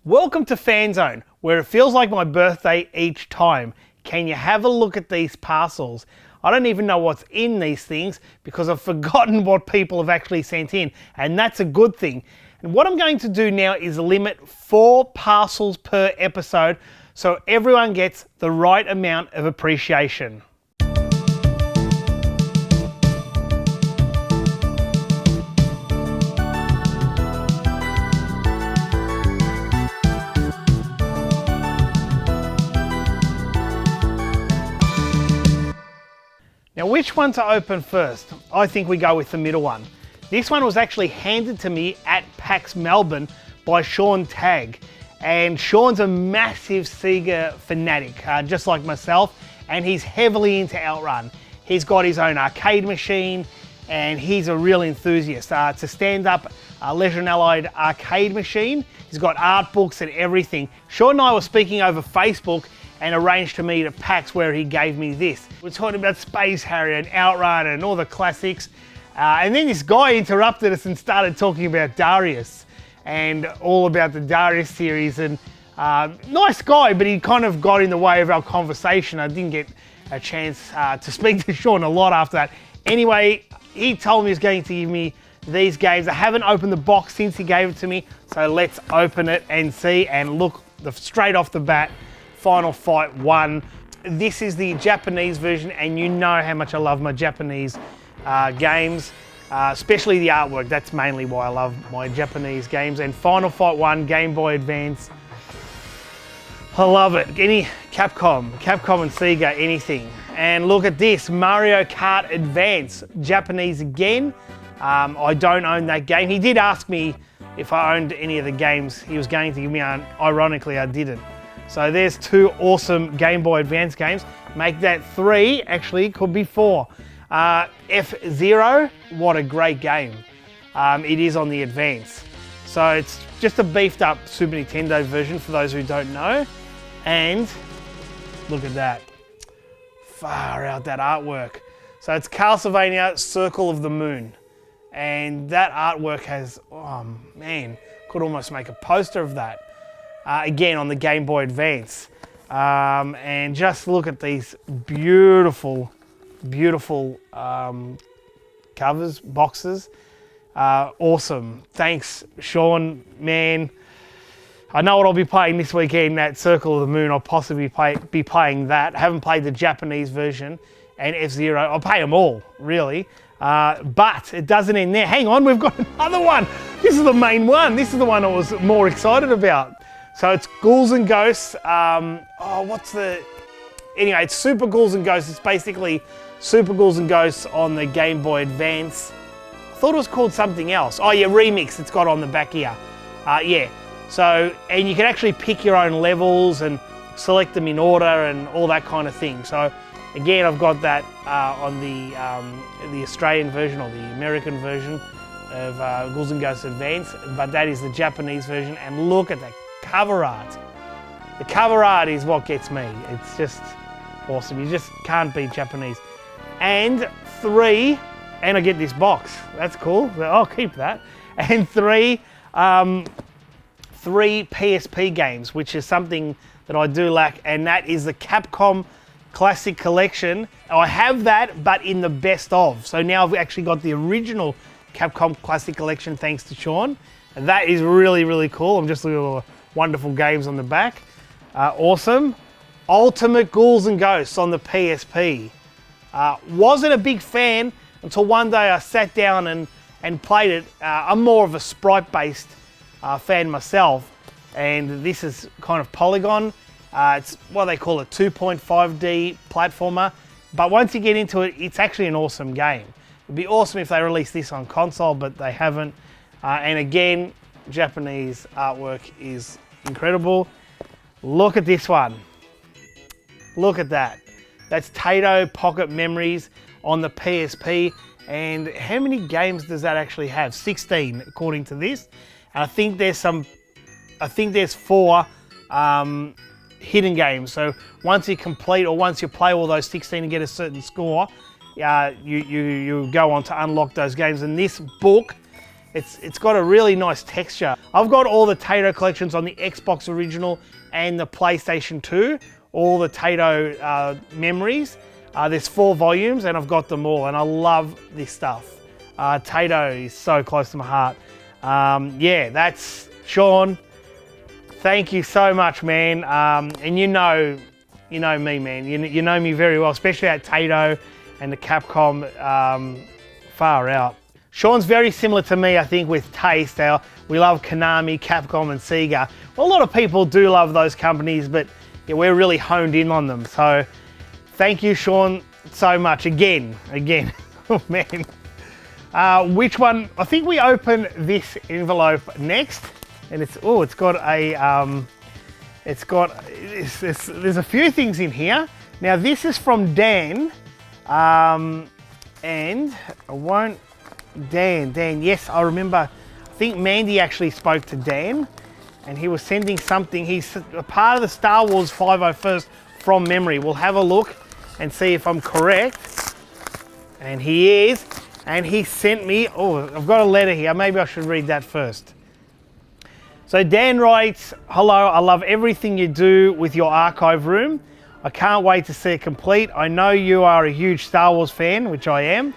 Welcome to Fanzone, where it feels like my birthday each time. Can you have a look at these parcels? I don't even know what's in these things because I've forgotten what people have actually sent in, and that's a good thing. And what I'm going to do now is limit 4 parcels per episode so everyone gets the right amount of appreciation. Now, which one to open first? I think we go with the middle one. This one was actually handed to me at PAX Melbourne by Sean Tagg. And Sean's a massive Sega fanatic, just like myself, and he's heavily into Outrun. He's got his own arcade machine, and he's a real enthusiast. It's a stand-up Leisure and Allied arcade machine. He's got art books and everything. Sean and I were speaking over Facebook and arranged to meet at PAX where he gave me this. We're talking about Space Harrier and Outrun and all the classics. And then this guy interrupted us and started talking about Darius and all about the Darius series. And nice guy, but he kind of got in the way of our conversation. I didn't get a chance to speak to Sean a lot after that. Anyway, he told me he was going to give me these games. I haven't opened the box since he gave it to me, so let's open it and see. And look, straight off the bat, Final Fight 1. This is the Japanese version, and you know how much I love my Japanese games, especially the artwork. That's mainly why I love my Japanese games. And Final Fight 1, Gameboy Advance. I love it. Any Capcom and Sega, anything. And look at this, Mario Kart Advance, Japanese again. I don't own that game. He did ask me if I owned any of the games he was going to give me, and ironically I didn't. So there's 2 awesome Game Boy Advance games. Make that 3, actually, could be 4. F-Zero, what a great game. It is on the Advance. So it's just a beefed up Super Nintendo version for those who don't know. And look at that. Far out, that artwork. So it's Castlevania Circle of the Moon. And that artwork has, oh man, could almost make a poster of that. Again, on the Game Boy Advance. And just look at these beautiful, beautiful covers, boxes. Awesome. Thanks, Sean, man. I know what I'll be playing this weekend, that Circle of the Moon. I'll possibly be playing that. I haven't played the Japanese version. And F-Zero, I'll play them all, really. But it doesn't end there. Hang on, we've got another one. This is the main one. This is the one I was more excited about. So it's Ghouls and Ghosts. Anyway, it's Super Ghouls and Ghosts. It's basically Super Ghouls and Ghosts on the Game Boy Advance. I thought it was called something else. Oh yeah, Remix, it's got on the back here. Yeah, so, and you can actually pick your own levels and select them in order and all that kind of thing. So again, I've got that on the Australian version or the American version of Ghouls and Ghosts Advance, but that is the Japanese version. And look at that cover art. The cover art is what gets me. It's just awesome. You just can't beat Japanese. And 3, and I get this box. That's cool. I'll keep that. And 3 PSP games, which is something that I do lack, and that is the Capcom Classic Collection. I have that, but in the best of. So now I've actually got the original Capcom Classic Collection thanks to Sean. And that is really, really cool. I'm just looking at all the wonderful games on the back. Awesome. Ultimate Ghouls and Ghosts on the PSP. Wasn't a big fan until one day I sat down and played it. I'm more of a sprite-based fan myself, and this is kind of polygon. It's what they call a 2.5D platformer, but once you get into it, it's actually an awesome game. It'd be awesome if they released this on console, but they haven't. And again, Japanese artwork is incredible. Look at this one. Look at that. That's Taito Pocket Memories on the PSP. And how many games does that actually have? 16, according to this. And I think there's 4 hidden games. So once you complete, or once you play all those 16 and get a certain score, you go on to unlock those games. And this book It's got a really nice texture. I've got all the Taito collections on the Xbox original and the PlayStation 2, all the Taito memories. There's 4 volumes and I've got them all and I love this stuff. Taito is so close to my heart. Yeah, that's Sean. Thank you so much, man. And you know me, man. You know me very well, especially at Taito and the Capcom far out. Sean's very similar to me, I think, with taste. We love Konami, Capcom, and Sega. Well, a lot of people do love those companies, but yeah, we're really honed in on them. So thank you, Sean, so much. Again. Oh, man. Which one? I think we open this envelope next. And it's got a, there's a few things in here. Now, this is from Dan. And I won't, Dan, yes, I remember, I think Mandy actually spoke to Dan and he was sending something. He's a part of the Star Wars 501st from memory. We'll have a look and see if I'm correct. And he is, and he sent me, I've got a letter here. Maybe I should read that first. So Dan writes, hello, I love everything you do with your archive room. I can't wait to see it complete. I know you are a huge Star Wars fan, which I am,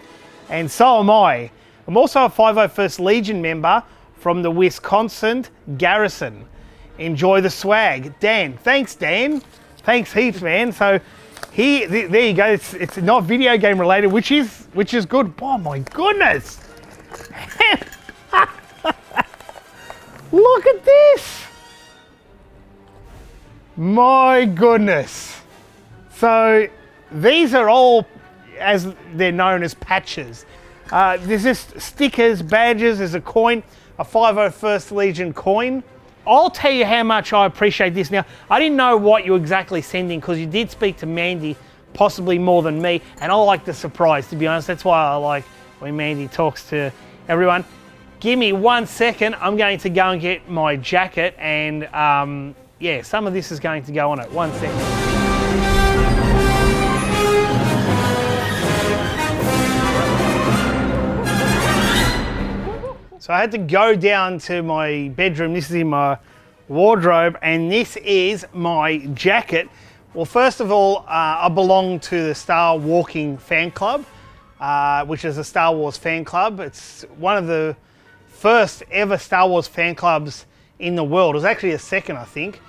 and so am I. I'm also a 501st Legion member from the Wisconsin Garrison. Enjoy the swag. Dan, thanks Dan. Thanks heaps, man. So there you go. It's not video game related, which is good. Oh my goodness. Look at this. My goodness. So these are all, as they're known as, patches. There's just stickers, badges, there's a coin, a 501st Legion coin. I'll tell you how much I appreciate this. Now, I didn't know what you were exactly sending because you did speak to Mandy, possibly more than me, and I like the surprise, to be honest. That's why I like when Mandy talks to everyone. Give me 1 second. I'm going to go and get my jacket and yeah, some of this is going to go on it. 1 second. So I had to go down to my bedroom. This is in my wardrobe and this is my jacket. Well, first of all, I belong to the Star Walking fan club, which is a Star Wars fan club. It's one of the first ever Star Wars fan clubs in the world. It was actually the second, I think,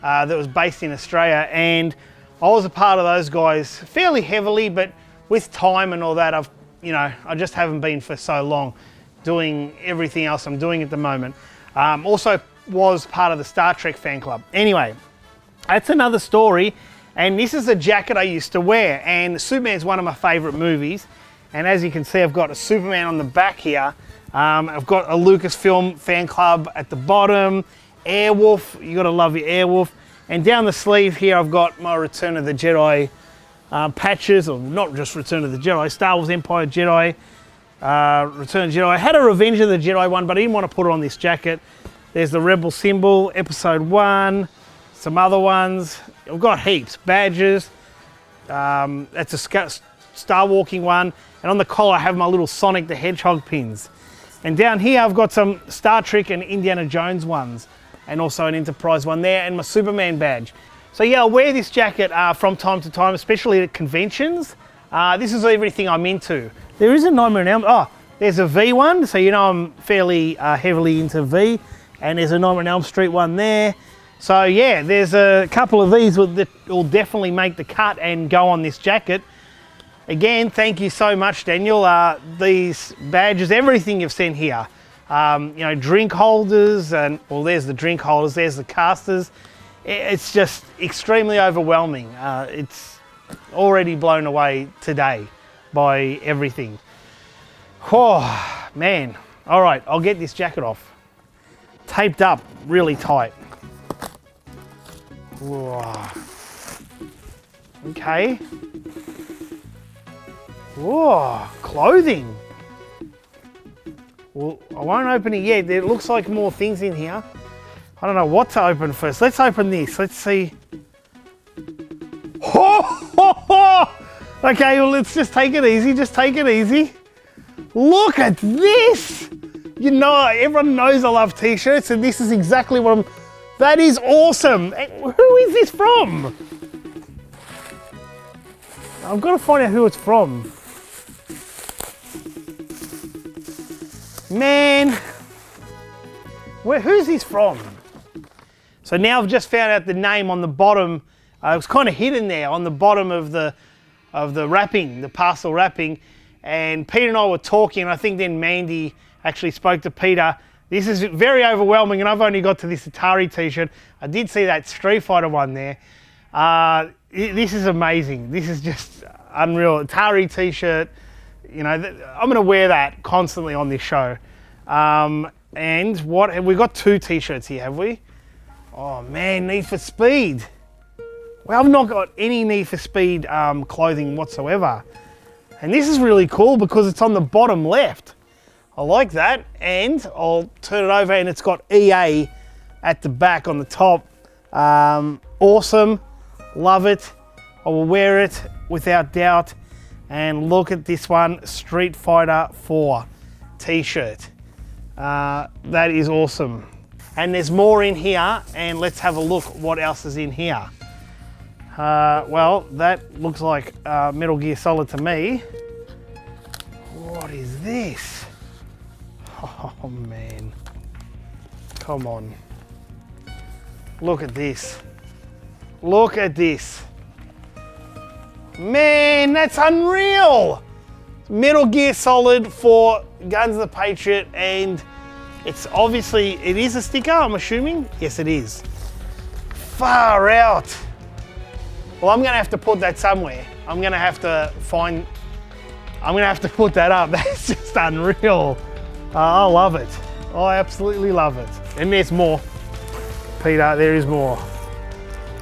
that was based in Australia. And I was a part of those guys fairly heavily, but with time and all that, I just haven't been for so long doing everything else I'm doing at the moment. Also was part of the Star Trek fan club. Anyway, that's another story. And this is a jacket I used to wear. And Superman's one of my favorite movies. And as you can see, I've got a Superman on the back here. I've got a Lucasfilm fan club at the bottom. Airwolf, you gotta love your Airwolf. And down the sleeve here, I've got my Return of the Jedi patches, or not just Return of the Jedi, Star Wars Empire Jedi, Return of the Jedi. I had a Revenge of the Jedi one, but I didn't want to put it on this jacket. There's the Rebel symbol, Episode 1, some other ones. I've got heaps, badges. That's a Star Walking one. And on the collar, I have my little Sonic the Hedgehog pins. And down here, I've got some Star Trek and Indiana Jones ones. And also an Enterprise one there, and my Superman badge. So yeah, I wear this jacket from time to time, especially at conventions. This is everything I'm into. There is a Nightmare on Elm. Oh, there's a V one, so you know I'm fairly heavily into V. And there's a Nightmare on Elm Street one there. So yeah, there's a couple of these that will definitely make the cut and go on this jacket. Again, thank you so much, Daniel. These badges, everything you've sent here. Drink holders, and well, there's the drink holders, there's the casters. It's just extremely overwhelming. It's already blown away today by everything. Oh, man. All right, I'll get this jacket off. Taped up really tight. Whoa. Okay. Whoa, clothing. Well, I won't open it yet. There looks like more things in here. I don't know what to open first. Let's open this. Let's see. Okay, well, let's just take it easy. Just take it easy. Look at this. You know, everyone knows I love t-shirts, and this is exactly what I'm... That is awesome. Who is this from? I've got to find out who it's from. Man, who's this from? So now I've just found out the name on the bottom. It was kind of hidden there on the bottom of the wrapping, the parcel wrapping. And Peter and I were talking, and I think then Mandy actually spoke to Peter. This is very overwhelming, and I've only got to this Atari t-shirt. I did see that Street Fighter one there. This is amazing. This is just unreal. Atari t-shirt, you know, I'm gonna wear that constantly on this show. And what, have we got 2 t-shirts here, have we? Oh man, Need for Speed. Well, I've not got any Need for Speed clothing whatsoever. And this is really cool because it's on the bottom left. I like that, and I'll turn it over and it's got EA at the back on the top. Awesome, love it. I will wear it without doubt. And look at this one, Street Fighter 4 t-shirt. That is awesome. And there's more in here, and let's have a look what else is in here. Well, that looks like Metal Gear Solid to me. What is this? Oh man, come on. Look at this. Look at this. Man, that's unreal. Metal Gear Solid for Guns of the Patriot, and it's obviously, it is a sticker, I'm assuming. Yes, it is. Far out. Well, I'm gonna have to put that somewhere. I'm gonna have to put that up. That's just unreal. I love it. I absolutely love it. And there's more. Peter, there is more.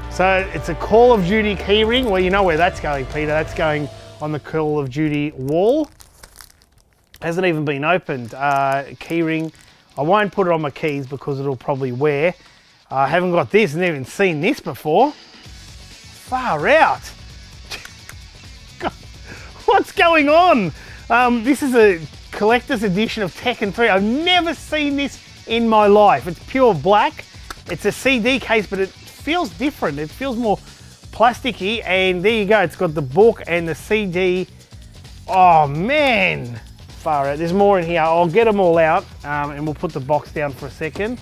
So it's a Call of Duty keyring. Well, you know where that's going, Peter. That's going on the Call of Duty wall. Hasn't even been opened. Keyring. I won't put it on my keys because it'll probably wear. I haven't got this, never even seen this before. Far out. God, what's going on? This is a collector's edition of Tekken 3. I've never seen this in my life. It's pure black. It's a CD case, but it feels different. It feels more plasticky, and there you go. It's got the book and the CD. Oh man, far out. There's more in here. I'll get them all out, and we'll put the box down for a second.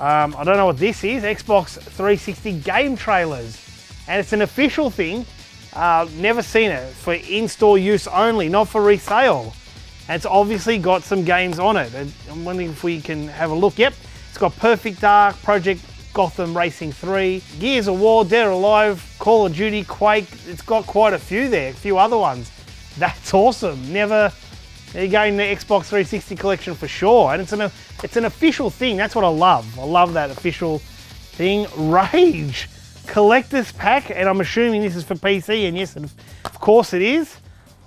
I don't know what this is. Xbox 360 game trailers, and it's an official thing. Never seen it. For in-store use only, not for resale. And it's obviously got some games on it. I'm wondering if we can have a look. Yep, it's got Perfect Dark, Project Gotham Racing 3, Gears of War, Dead or Alive, Call of Duty, Quake. It's got quite a few there, a few other ones. That's awesome. Never, there you go, in the Xbox 360 collection for sure. And it's an official thing. That's what I love. I love that official thing. Rage collector's pack, and I'm assuming this is for PC, and yes, of course it is.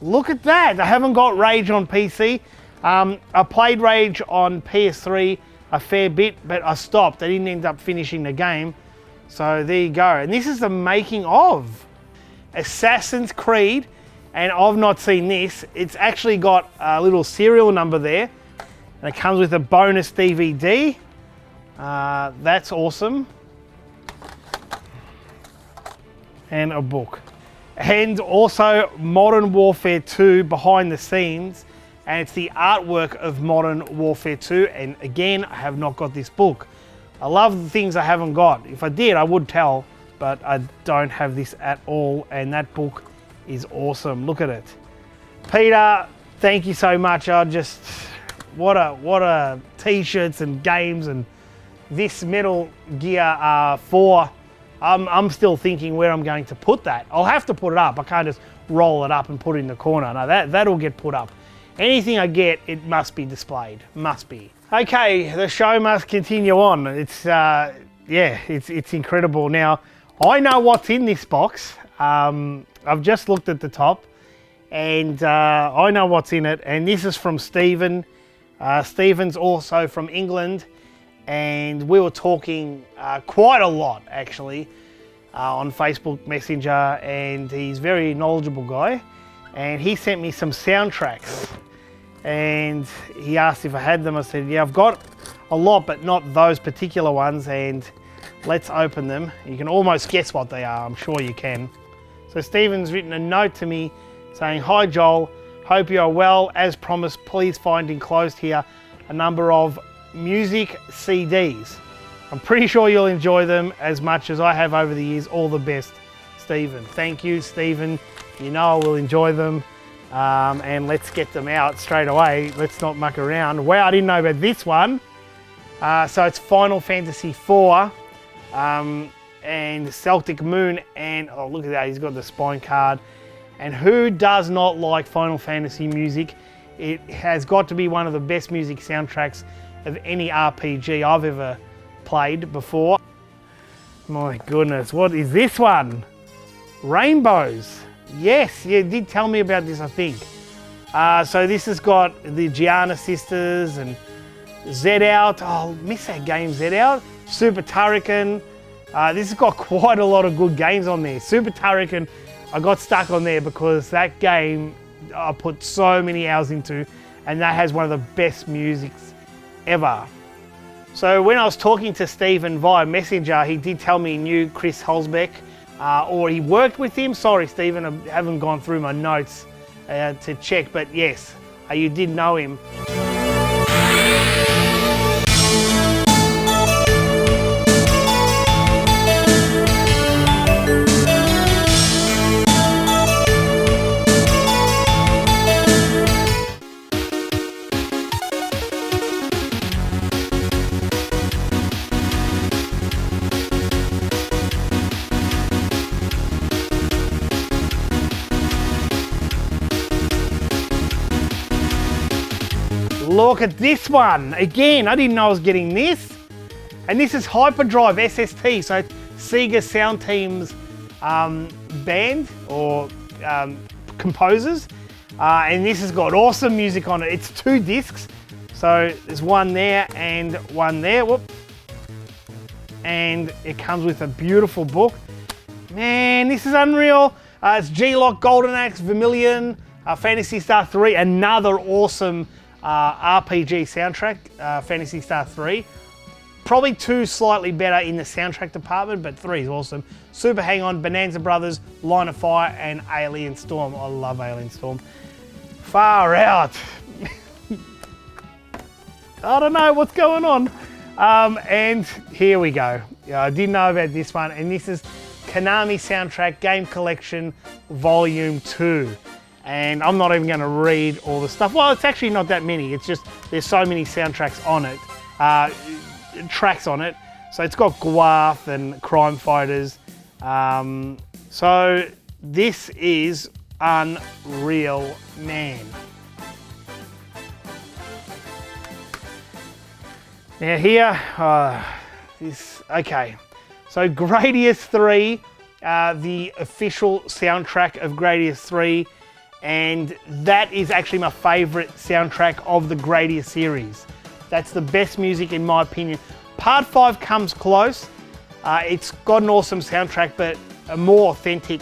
Look at that. I haven't got Rage on PC. I played Rage on PS3 a fair bit, but I stopped. I didn't end up finishing the game. So there you go. And this is the making of Assassin's Creed, and I've not seen this. It's actually got a little serial number there, and it comes with a bonus DVD. That's awesome. And a book. And also Modern Warfare 2 behind the scenes, and it's the artwork of Modern Warfare 2, and again, I have not got this book. I love the things I haven't got. If I did, I would tell, but I don't have this at all, and that book is awesome. Look at it. Peter, thank you so much. What a t-shirts and games, and this Metal Gear 4. I'm still thinking where I'm going to put that. I'll have to put it up. I can't just roll it up and put it in the corner. No, that'll get put up. Anything I get, it must be displayed. Must be. Okay, the show must continue on. It's it's incredible. Now, I know what's in this box. I've just looked at the top, and I know what's in it. And this is from Stephen. Stephen's also from England. And we were talking quite a lot, actually, on Facebook Messenger, and he's a very knowledgeable guy, and he sent me some soundtracks, and he asked if I had them. I said, yeah, I've got a lot, but not those particular ones, and let's open them. You can almost guess what they are, I'm sure you can. So Stephen's written a note to me saying, hi Joel, hope you are well. As promised, please find enclosed here a number of music CDs. I'm pretty sure you'll enjoy them as much as I have over the years. All the best, Stephen. Thank you, Stephen. You know I will enjoy them. And let's get them out straight away. Let's not muck around. Wow, I didn't know about this one. So it's Final Fantasy IV and Celtic Moon, and oh, look at that, he's got the spine card. And who does not like Final Fantasy music? It has got to be one of the best music soundtracks of any RPG I've ever played before. My goodness, what is this one? Rainbows. Yes, you did tell me about this, I think. So this has got the Gianna sisters and Z Out. Oh, miss that game, Z Out. Super Turrican. This has got quite a lot of good games on there. Super Turrican, I got stuck on there because that game I put so many hours into, and that has one of the best musics ever. So when I was talking to Stephen via Messenger, he did tell me he knew Chris Holzbeck, or he worked with him. Sorry, Stephen, I haven't gone through my notes to check, but yes, you did know him. Look at this one. Again, I didn't know I was getting this. And this is Hyperdrive SST, so Sega Sound Team's band or composers. And this has got awesome music on it. It's 2 discs. So there's one there and one there. Whoop. And it comes with a beautiful book. Man, this is unreal. It's G-Lock, Golden Axe, Vermilion, Phantasy Star 3, another awesome RPG soundtrack, Phantasy Star 3. Probably 2 slightly better in the soundtrack department, but 3 is awesome. Super Hang On, Bonanza Brothers, Line of Fire, and Alien Storm. I love Alien Storm. Far out. I don't know what's going on. And here we go. I didn't know about this one, and this is Konami Soundtrack Game Collection Volume 2. And I'm not even going to read all the stuff. Well, it's actually not that many. It's just there's so many soundtracks on it, tracks on it. So it's got Guaf and Crime Fighters. So this is unreal, man. Now here, okay. So Gradius 3, the official soundtrack of Gradius 3. And that is actually my favourite soundtrack of the Gradius series. That's the best music in my opinion. Part 5 comes close. It's got an awesome soundtrack, but a more authentic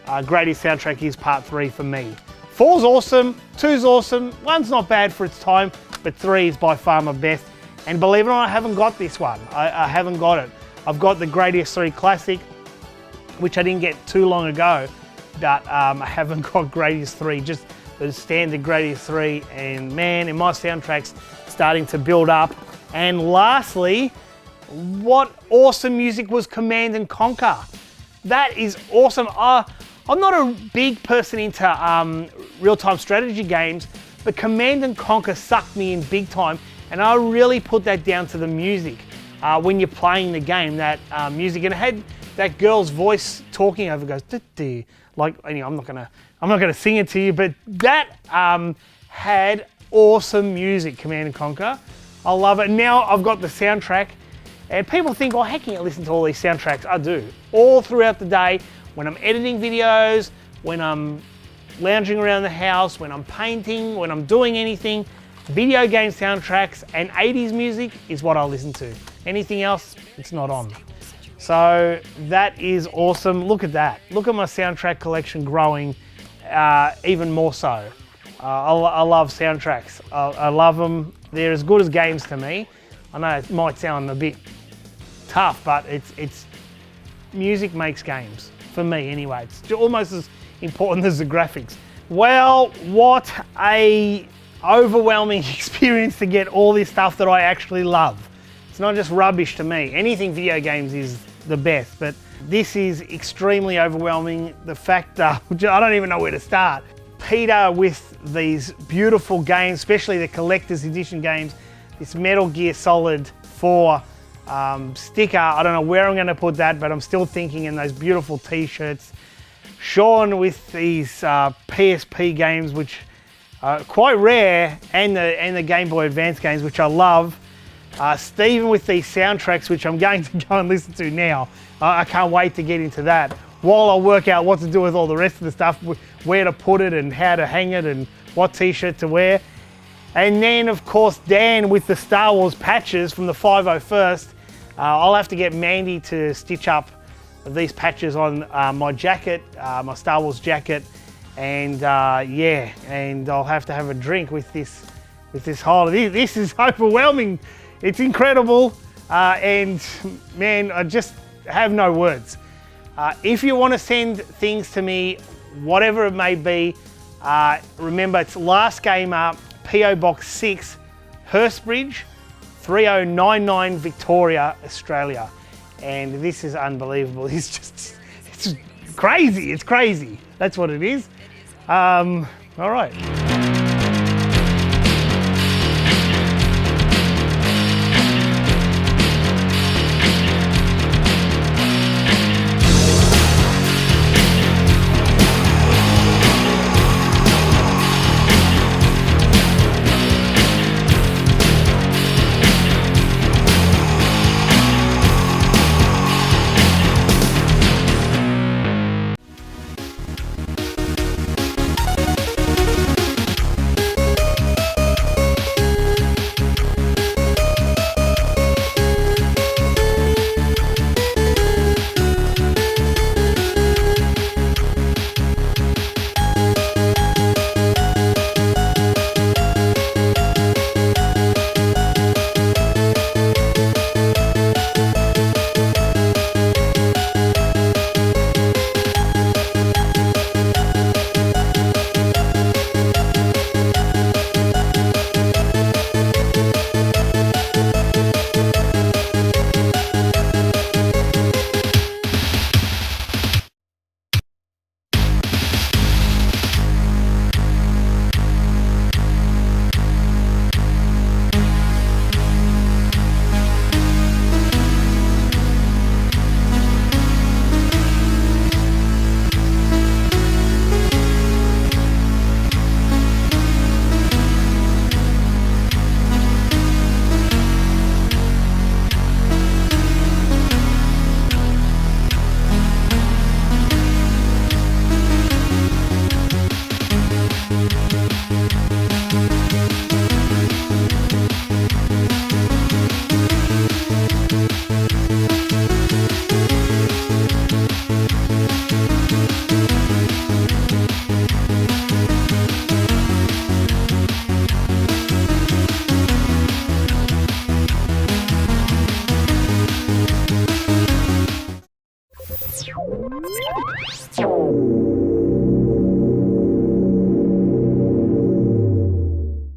Gradius soundtrack is Part 3 for me. 4's awesome, 2's awesome, 1's not bad for its time, but 3 is by far my best. And believe it or not, I haven't got this one. I haven't got it. I've got the Gradius 3 Classic, which I didn't get too long ago. But I haven't got Gradius 3, just the standard Gradius 3, and man, and my soundtrack's starting to build up. And lastly, what awesome music was Command & Conquer. That is awesome. I'm not a big person into real-time strategy games, but Command & Conquer sucked me in big time, and I really put that down to the music. When you're playing the game, that music, and it had that girl's voice talking over, goes, "Doo-doo." Like, anyway, I'm not gonna sing it to you, but that had awesome music, Command & Conquer. I love it. Now I've got the soundtrack, and people think, well, how can you listen to all these soundtracks? I do. All throughout the day, when I'm editing videos, when I'm lounging around the house, when I'm painting, when I'm doing anything, video game soundtracks and 80s music is what I listen to. Anything else, it's not on. So that is awesome. Look at that. Look at my soundtrack collection growing even more so. I love soundtracks. I love them. They're as good as games to me. I know it might sound a bit tough, but it's music makes games, for me anyway. It's almost as important as the graphics. Well, what a overwhelming experience to get all this stuff that I actually love. It's not just rubbish to me. Anything video games is the best, but this is extremely overwhelming. The fact I don't even know where to start. Peter with these beautiful games, especially the collector's edition games, this Metal Gear Solid 4 sticker. I don't know where I'm going to put that, but I'm still thinking in those beautiful t-shirts. Sean with these PSP games, which are quite rare, and the Gameboy Advance games, which I love. Stephen with these soundtracks, which I'm going to go and listen to now. I can't wait to get into that, while I work out what to do with all the rest of the stuff, where to put it and how to hang it and what t-shirt to wear. And then of course Dan with the Star Wars patches from the 501st. I'll have to get Mandy to stitch up these patches on my jacket, my Star Wars jacket, and yeah, and I'll have to have a drink with this holiday. This is overwhelming. It's incredible, and man, I just have no words. If you want to send things to me, whatever it may be, remember it's Last Gamer, PO Box 6, Hurstbridge, 3099 Victoria, Australia. And this is unbelievable. It's crazy. It's crazy. That's what it is. All right.